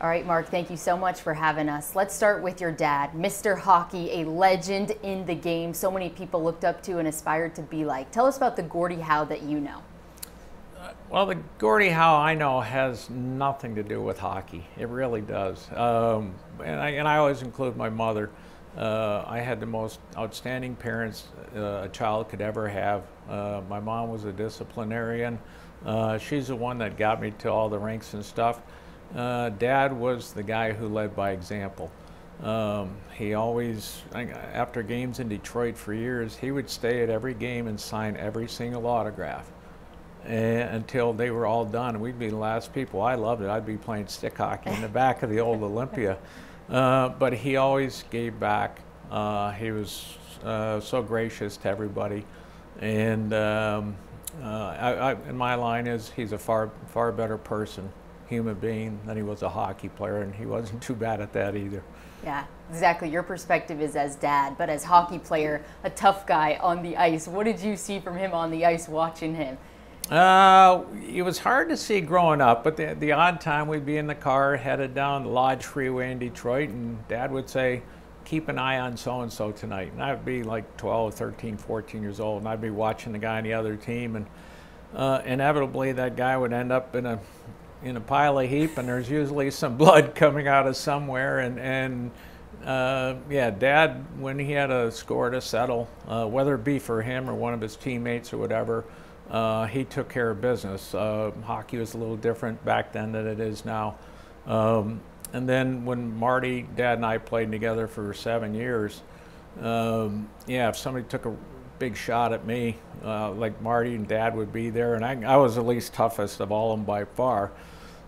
All right, Mark, thank you so much for having us. Let's start with your dad, Mr. Hockey, a legend in the game. So many people looked up to and aspired to be like. Tell us about the Gordie Howe that you know. Well, the Gordie Howe I know has nothing to do with hockey. It really does. And I always include my mother. I had the most outstanding parents a child could ever have. My mom was a disciplinarian. She's the one that got me to all the rinks and stuff. Dad was the guy who led by example. He always, after games in Detroit for years, he would stay at every game and sign every single autograph until they were all done. We'd be the last people. I loved it. I'd be playing stick hockey in the back of the old Olympia. But he always gave back. He was so gracious to everybody. And and my line is, he's a far better person, human being, than he was a hockey player, and he wasn't too bad at that either. Yeah, exactly. Your perspective is as dad, but as hockey player, a tough guy on the ice. What did you see from him on the ice watching him? It was hard to see growing up, but the odd time we'd be in the car headed down the Lodge Freeway in Detroit, and Dad would say, keep an eye on so-and-so tonight. And I'd be like 12, 13, 14 years old, and I'd be watching the guy on the other team, and inevitably that guy would end up in a pile of heap, and there's usually some blood coming out of somewhere. And yeah, Dad, when he had a score to settle, whether it be for him or one of his teammates or whatever, he took care of business. Hockey was a little different back then than it is now. And then when Marty, Dad, and I played together for 7 years, yeah, if somebody took a big shot at me, like Marty and Dad would be there, and I was the least toughest of all of them by far.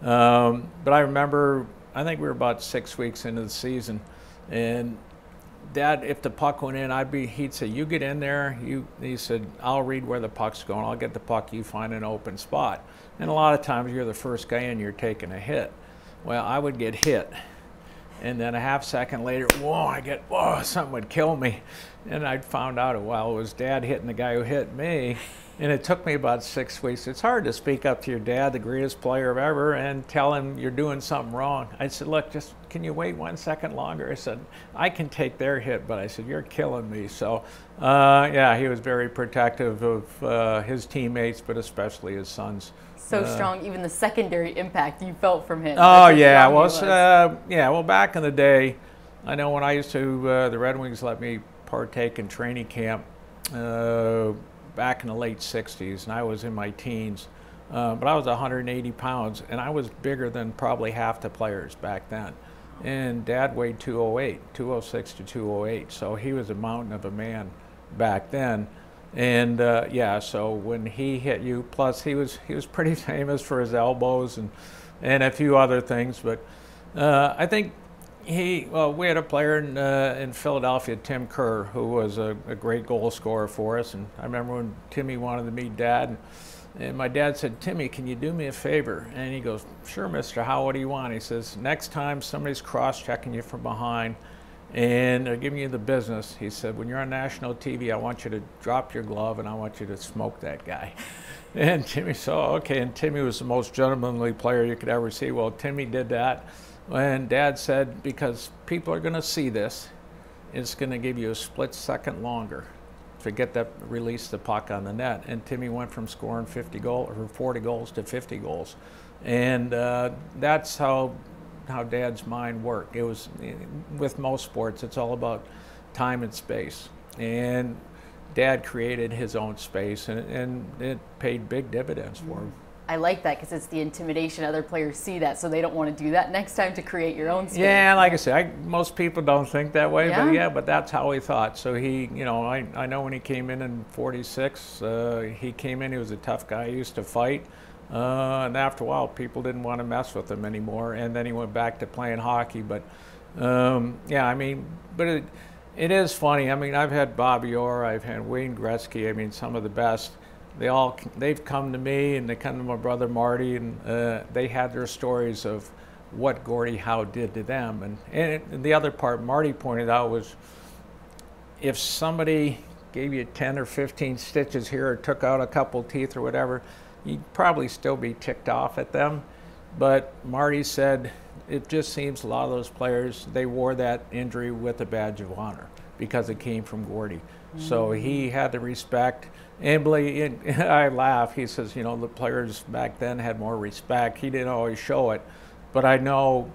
But I remember, I think we were about 6 weeks into the season, and Dad, if the puck went in, he'd say, you get in there, he said, I'll read where the puck's going, I'll get the puck, you find an open spot. And a lot of times you're the first guy in, you're taking a hit. Well, I would get hit, and then a half second later, whoa, something would kill me. And I'd found out, well, it was Dad hitting the guy who hit me. And it took me about 6 weeks. It's hard to speak up to your dad, the greatest player ever, and tell him you're doing something wrong. I said, look, just can you wait 1 second longer? I said, I can take their hit, but I said, you're killing me. So, yeah, he was very protective of his teammates, but especially his sons. So strong, even the secondary impact you felt from him. Oh, yeah. Well, yeah, well, back in the day, I know when I used to, the Red Wings let me partake in training camp back in the late 60s, and I was in my teens, but I was 180 pounds, and I was bigger than probably half the players back then. And Dad weighed 208, 206 to 208, so he was a mountain of a man back then. And yeah, so when he hit you, plus he was pretty famous for his elbows and a few other things, but I think we had a player in Philadelphia, Tim Kerr, who was a great goal scorer for us. And I remember when Timmy wanted to meet Dad, and my dad said, Timmy, can you do me a favor? And he goes, sure, Mr. Howe, what do you want? He says, next time somebody's cross-checking you from behind and they're giving you the business, he said, when you're on national TV, I want you to drop your glove and I want you to smoke that guy. And Timmy said, oh, okay. And Timmy was the most gentlemanly player you could ever see. Well, Timmy did that. And Dad said, because people are going to see this, it's going to give you a split second longer to get that, release the puck on the net. And Timmy went from scoring 40 goals to 50 goals. And that's how Dad's mind worked. It was, with most sports, it's all about time and space. And Dad created his own space, and it paid big dividends for him. I like that because it's the intimidation. Other players see that, so they don't want to do that next time to create your own space. Yeah, like I said, most people don't think that way, yeah. but that's how he thought. So he, you know, I know when he came in '46, he came in, he was a tough guy, he used to fight. And after a while, people didn't want to mess with him anymore, and then he went back to playing hockey. But yeah, I mean, but it is funny. I mean, I've had Bobby Orr, I've had Wayne Gretzky. I mean, some of the best. They've come to me, and they come to my brother Marty, and they had their stories of what Gordie Howe did to them. And the other part Marty pointed out was, if somebody gave you 10 or 15 stitches here or took out a couple teeth or whatever, you'd probably still be ticked off at them. But Marty said, it just seems a lot of those players, they wore that injury with a badge of honor because it came from Gordie. So he had the respect. And I laugh. He says, you know, the players back then had more respect. He didn't always show it, but I know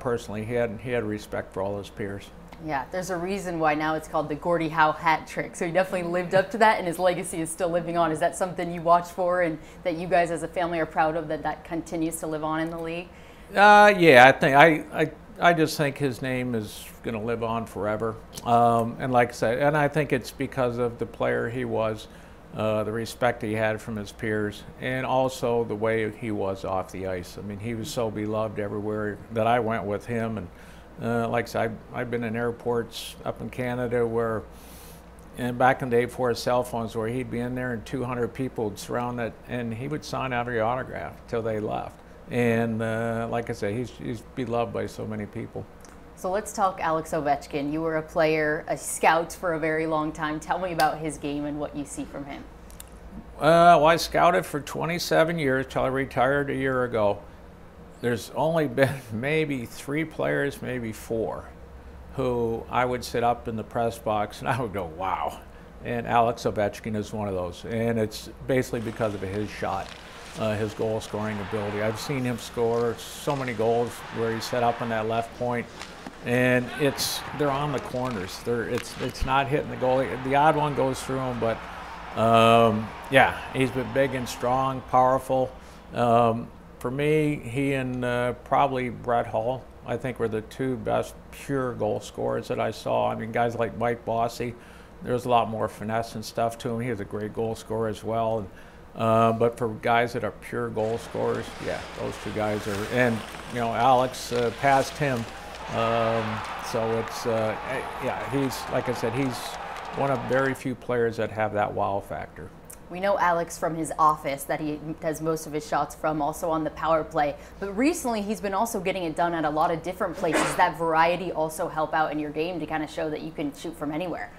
personally he had respect for all his peers. Yeah, there's a reason why now it's called the Gordie Howe hat trick. So he definitely lived up to that, and his legacy is still living on. Is that something you watch for, and that you guys as a family are proud of, that continues to live on in the league? Yeah, I just think his name is going to live on forever. And like I said, and I think it's because of the player he was, the respect he had from his peers, and also the way he was off the ice. I mean, he was so beloved everywhere that I went with him. And like I said, I've been in airports up in Canada where, and back in the day before cell phones, where he'd be in there and 200 people would surround it, and he would sign every autograph till they left. And like I said, he's beloved by so many people. So let's talk Alex Ovechkin. You were a player, a scout for a very long time. Tell me about his game and what you see from him. Well, I scouted for 27 years till I retired a year ago. There's only been maybe 3 players, maybe 4, who I would sit up in the press box and I would go, wow. And Alex Ovechkin is one of those. And it's basically because of his shot. His goal scoring ability. I've seen him score so many goals where he's set up on that left point, and they're on the corners. It's not hitting the goalie. The odd one goes through him, but yeah, he's been big and strong, powerful. For me, he and probably Brett Hull, I think, were the 2 best pure goal scorers that I saw. I mean, guys like Mike Bossy, there's a lot more finesse and stuff to him. He was a great goal scorer as well. But for guys that are pure goal scorers, yeah, those 2 guys are, and you know, Alex passed him. So it's, yeah, he's, like I said, he's one of very few players that have that wow factor. We know Alex from his office that he does most of his shots from, also on the power play. But recently he's been also getting it done at a lot of different places. Does that variety also help out in your game to kind of show that you can shoot from anywhere?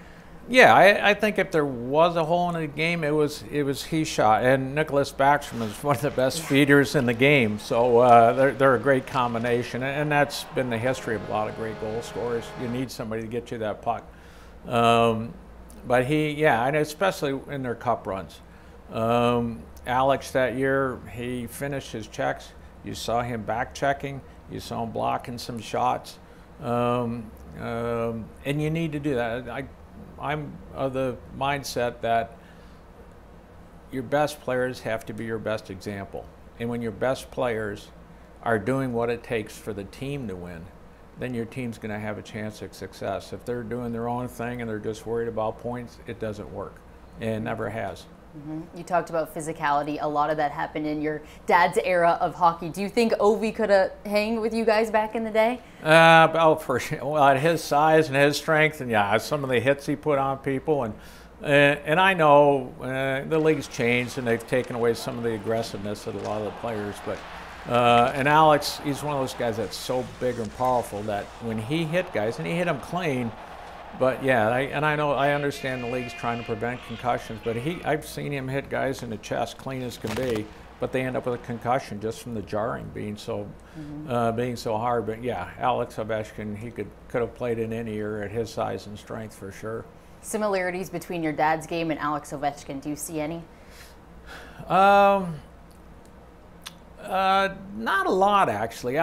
Yeah, I think if there was a hole in the game, it was he shot, and Nicholas Backstrom is one of the best feeders in the game. So they're a great combination, and that's been the history of a lot of great goal scorers. You need somebody to get you that puck. But and especially in their cup runs. Alex that year, he finished his checks. You saw him back checking. You saw him blocking some shots, and you need to do that. I'm of the mindset that your best players have to be your best example. And when your best players are doing what it takes for the team to win, then your team's going to have a chance at success. If they're doing their own thing and they're just worried about points, it doesn't work. And it never has. You talked about physicality. A lot of that happened in your dad's era of hockey. Do you think Ovi could have hanged with you guys back in the day? Well, at his size and his strength, and yeah, some of the hits he put on people, and I know the league's changed and they've taken away some of the aggressiveness of a lot of the players, but and Alex, he's one of those guys that's so big and powerful that when he hit guys, and he hit them clean. But yeah, I understand the league's trying to prevent concussions, but I've seen him hit guys in the chest clean as can be, but they end up with a concussion just from the jarring being so hard. But yeah, Alex Ovechkin, he could have played in any era at his size and strength for sure. Similarities between your dad's game and Alex Ovechkin, do you see any? Not a lot actually.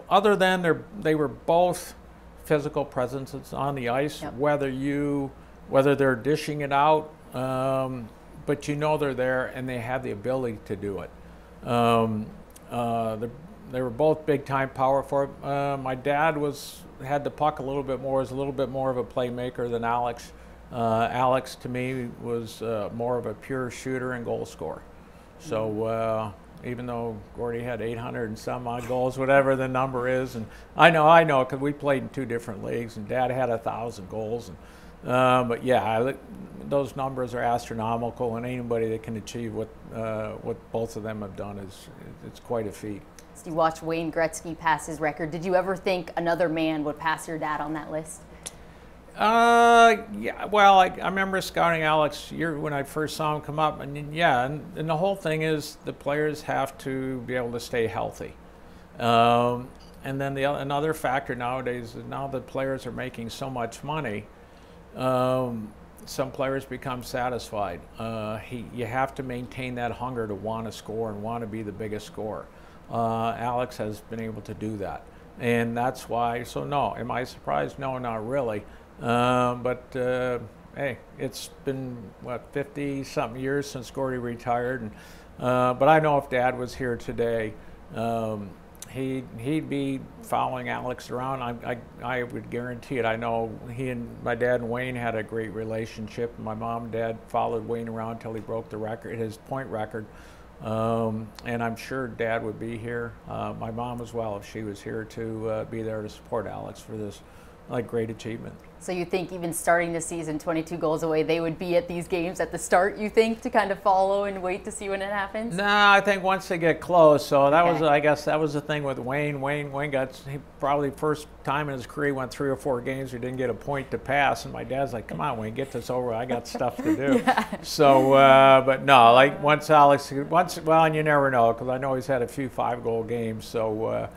Other than they were both physical presences on the ice, yep. whether they're dishing it out, but you know they're there and they have the ability to do it. They were both big time power forward. My dad had the puck a little bit more, was a little bit more of a playmaker than Alex. Alex to me was more of a pure shooter and goal scorer. So even though Gordie had 800 and some odd goals, whatever the number is, and I know because we played in 2 different leagues, and Dad had 1,000 goals, and but yeah, those numbers are astronomical, and anybody that can achieve what both of them have done it's quite a feat. So you watched Wayne Gretzky pass his record. Did you ever think another man would pass your dad on that list? Yeah, well, I remember scouting Alex when I first saw him come up, and yeah, and the whole thing is the players have to be able to stay healthy. And then another factor nowadays is now that players are making so much money, some players become satisfied. You have to maintain that hunger to want to score and want to be the biggest scorer. Alex has been able to do that. And that's why, so no, am I surprised? No, not really. Hey, it's been, what, 50-something years since Gordie retired. And, but I know if Dad was here today, he'd be following Alex around. I would guarantee it. I know he and my dad and Wayne had a great relationship. My mom and dad followed Wayne around until he broke the record, his point record. And I'm sure Dad would be here. My mom as well, if she was here, to be there to support Alex for this great achievement. So you think even starting the season 22 goals away, they would be at these games at the start, you think, to kind of follow and wait to see when it happens? No, I think once they get close. So that was, I guess that was the thing with Wayne. Wayne got, he probably first time in his career, he went 3 or 4 games, he didn't get a point to pass. And my dad's like, come on, Wayne, get this over. I got stuff to do. So, but no, once Alex, well, and you never know, because I know he's had a few 5-goal games. So,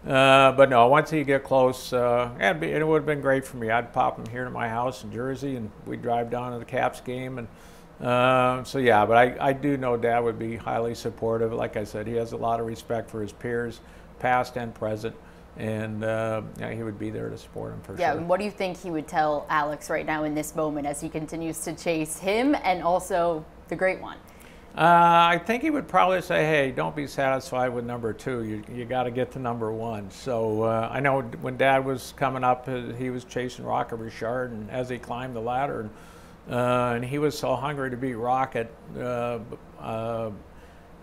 but no, once he get close, it would have been great for me. I'd pop him here to my house in Jersey, and we'd drive down to the Caps game. And so yeah, but I do know Dad would be highly supportive. Like I said, he has a lot of respect for his peers, past and present, and he would be there to support him for sure. Yeah, and what do you think he would tell Alex right now in this moment as he continues to chase him and also the great one? I think he would probably say, hey, don't be satisfied with number 2. You got to get to number 1. So I know when Dad was coming up, he was chasing Rocket Richard, and as he climbed the ladder, and he was so hungry to beat Rocket.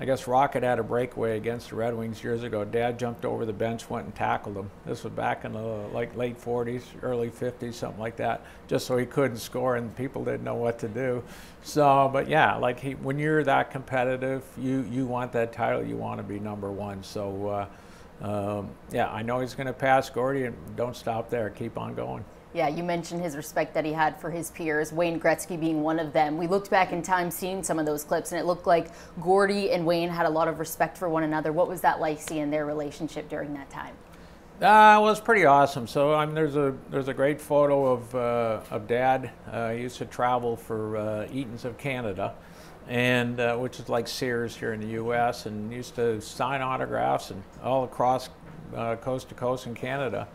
I guess Rocket had a breakaway against the Red Wings years ago. Dad jumped over the bench, went and tackled him. This was back in the late 40s, early 50s, something like that, just so he couldn't score and people didn't know what to do. So, but yeah, when you're that competitive, you want that title, you want to be number 1. So, yeah, I know he's going to pass Gordie, and don't stop there. Keep on going. Yeah, you mentioned his respect that he had for his peers, Wayne Gretzky being one of them. We looked back in time seeing some of those clips, and it looked like Gordie and Wayne had a lot of respect for one another. What was that like, seeing their relationship during that time? It was pretty awesome. So there's a great photo of Dad. He used to travel for Eaton's of Canada, and which is like Sears here in the U.S., and used to sign autographs and all across coast to coast in Canada.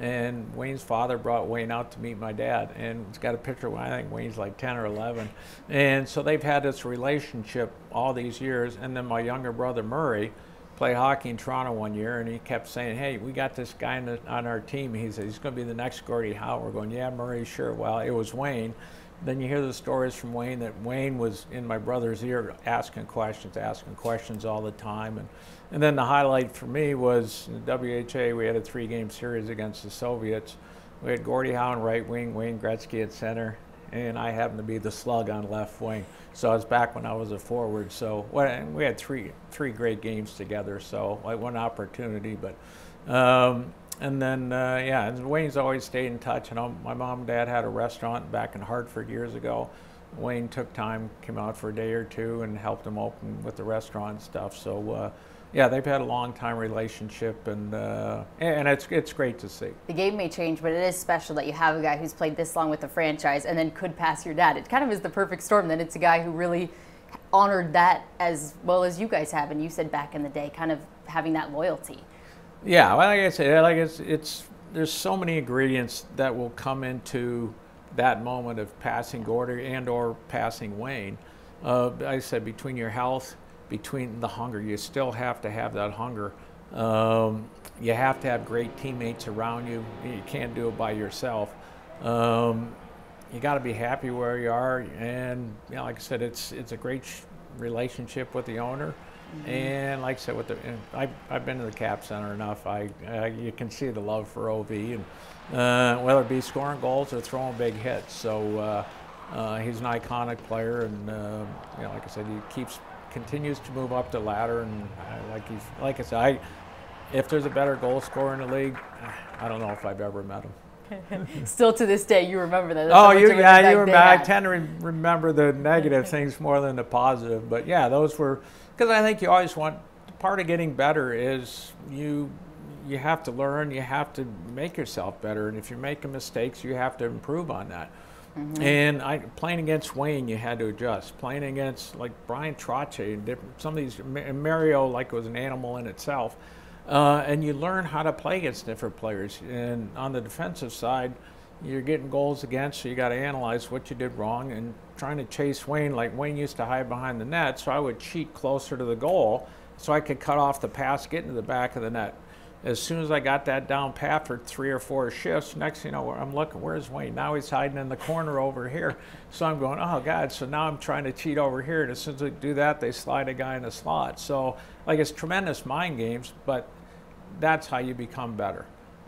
And Wayne's father brought Wayne out to meet my dad, and it's got a picture of, I think Wayne's like 10 or 11. And so they've had this relationship all these years. And then my younger brother Murray played hockey in Toronto one year, and he kept saying, hey, we got this guy on our team. He said, he's going to be the next Gordie Howe. We're going, yeah, Murray, sure. Well, it was Wayne. Then you hear the stories from Wayne that Wayne was in my brother's ear asking questions all the time. And then the highlight for me was in the WHA, we had a 3-game series against the Soviets. We had Gordie Howe on right wing, Wayne Gretzky at center, and I happened to be the slug on left wing. So I was back when I was a forward. So we had three great games together, so one opportunity. But and then, yeah, and Wayne's always stayed in touch. You know, my mom and dad had a restaurant back in Hartford years ago. Wayne took time, came out for a day or 2 and helped them open with the restaurant and stuff. So, yeah, they've had a long-time relationship, and it's great to see. The game may change, but it is special that you have a guy who's played this long with the franchise and then could pass your dad. It kind of is the perfect storm. Then it's a guy who really honored that as well as you guys have, and you said back in the day, kind of having that loyalty. Yeah, well, like I said, there's so many ingredients that will come into that moment of passing Gordie and or passing Wayne. I said, between your health, between the hunger, you still have to have that hunger. You have to have great teammates around you. You can't do it by yourself. You got to be happy where you are, and you know, like I said, it's a great relationship with the owner. And like I said, I've been to the Cap Center enough. You can see the love for OV, and whether it be scoring goals or throwing big hits. So he's an iconic player, and you know, like I said, he continues to move up the ladder. And like I said, if there's a better goal scorer in the league, I don't know if I've ever met him. Still to this day, you remember that. Oh, you remember. I tend to remember the negative things more than the positive. But yeah, those were, because I think you always want, part of getting better is you you have to learn, you have to make yourself better, and if you're making mistakes, you have to improve on that. And playing against Wayne, you had to adjust. Playing against like Brian Trottier and some of these, Mario like was an animal in itself, and you learn how to play against different players. And on the defensive side, you're getting goals against, so you got to analyze what you did wrong and trying to chase Wayne. Like Wayne used to hide behind the net, so I would cheat closer to the goal so I could cut off the pass, get into the back of the net. As soon as I got that down pat for 3 or 4 shifts, next thing you know, I'm looking, where's Wayne? Now he's hiding in the corner over here. So I'm going, oh God, so now I'm trying to cheat over here. And as soon as they do that, they slide a guy in the slot. So like it's tremendous mind games, but that's how you become better.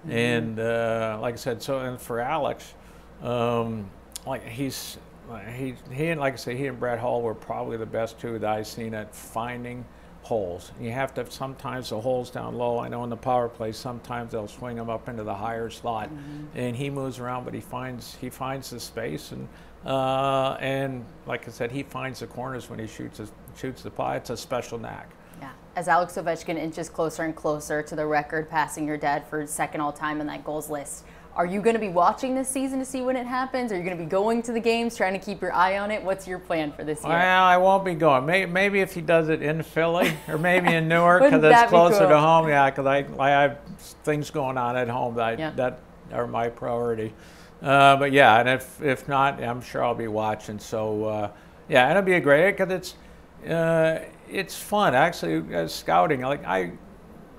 And like I said, so and for Alex, like he and like I say, he and Brett Hull were probably the best two that I've seen at finding holes. You have to, sometimes the holes down low, I know in the power play, sometimes they'll swing them up into the higher slot, and he moves around, but he finds the space, and like I said, he finds the corners when he shoots the puck. It's a special knack. Yeah. As Alex Ovechkin inches closer and closer to the record, passing your dad for second all time in that goals list, are you going to be watching this season to see when it happens? Are you going to be going to the games, trying to keep your eye on it? What's your plan for this year? Well, I won't be going. Maybe if he does it in Philly or maybe in Newark because it's closer to home. Yeah, because I have things going on at home that are my priority. But yeah, and if not, I'm sure I'll be watching. So yeah, it'll be a great because it's fun actually. Scouting, like I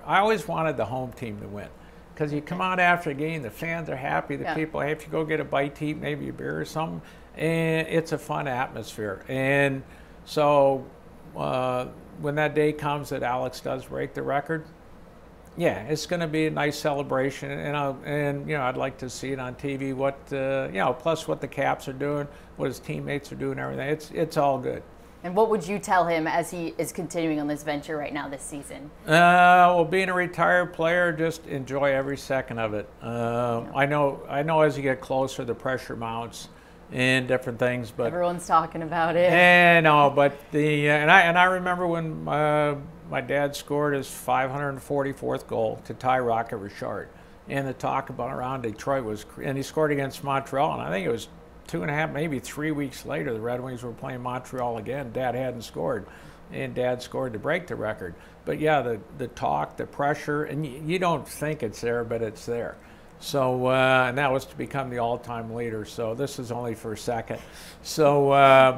always wanted the home team to win. Because you come out after a game, the fans are happy, the people, hey, if you go get a bite to eat, maybe a beer or something, and it's a fun atmosphere. And so when that day comes that Alex does break the record, yeah, it's going to be a nice celebration, and you know, I'd like to see it on TV. What you know, plus what the Caps are doing, what his teammates are doing, everything. It's all good. And what would you tell him as he is continuing on this venture right now this season? Well, being a retired player, just enjoy every second of it. I know as you get closer, the pressure mounts and different things. But everyone's talking about it. And no, but and I remember when my dad scored his 544th goal to tie Rocket Richard, and the talk about around Detroit was, and he scored against Montreal, and I think it was 2.5, maybe 3 weeks later, the Red Wings were playing Montreal again. Dad hadn't scored, and Dad scored to break the record. But yeah, the talk, the pressure, and you don't think it's there, but it's there. So, and that was to become the all-time leader. So this is only for a second. So,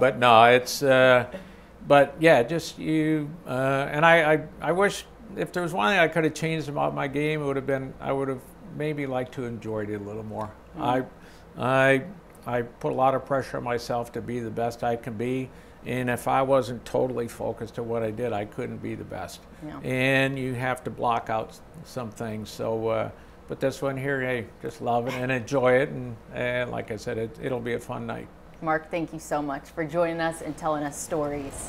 but no, it's, but yeah, just you, and I wish, if there was one thing I could have changed about my game, it would have been, I would have maybe liked to enjoy it a little more. I put a lot of pressure on myself to be the best I can be, and if I wasn't totally focused on what I did, I couldn't be the best. Yeah. And you have to block out some things. So, but this one here, hey, just love it and enjoy it, and like I said, it'll be a fun night. Mark, thank you so much for joining us and telling us stories.